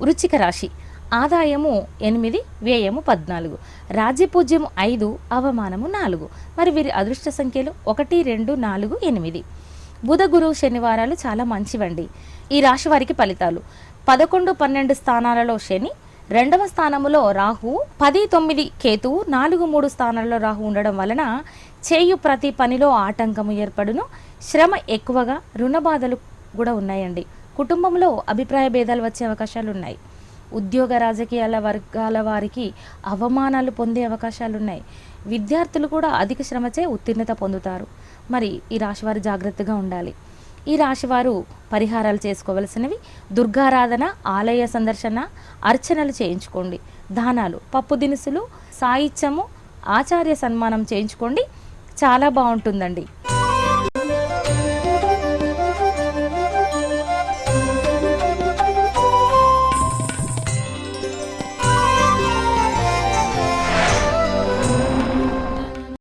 వృశ్చిక రాశి. ఆదాయము 8, వ్యయము 14, రాజ్యపూజ్యము 5, అవమానము 4. మరి వీరి అదృష్ట సంఖ్యలు 1, 2, 4, 8. బుధ గురు శనివారాలు చాలా మంచివండి. ఈ రాశి వారికి ఫలితాలు: 11, 12 స్థానాలలో శని, 2వ స్థానములో రాహు, 10, 9 కేతువు, 4, 3 స్థానాల్లో రాహు ఉండడం వలన చేయు ప్రతి పనిలో ఆటంకము ఏర్పడును. శ్రమ ఎక్కువగా, రుణ బాధలు కూడా ఉన్నాయండి. కుటుంబంలో అభిప్రాయ భేదాలు వచ్చే అవకాశాలు ఉన్నాయి. ఉద్యోగ రాజకీయాల వర్గాల వారికి అవమానాలు పొందే అవకాశాలు ఉన్నాయి. విద్యార్థులు కూడా అధిక శ్రమచే ఉత్తీర్ణత పొందుతారు. మరి ఈ రాశివారు జాగ్రత్తగా ఉండాలి. ఈ రాశివారు పరిహారాలు చేసుకోవలసినవి: దుర్గారాధన, ఆలయ సందర్శన, అర్చనలు చేయించుకోండి. దానాలు, పప్పు దినుసులు, సాయిత్యము, ఆచార్య సన్మానం చేయించుకోండి. చాలా బాగుంటుందండి.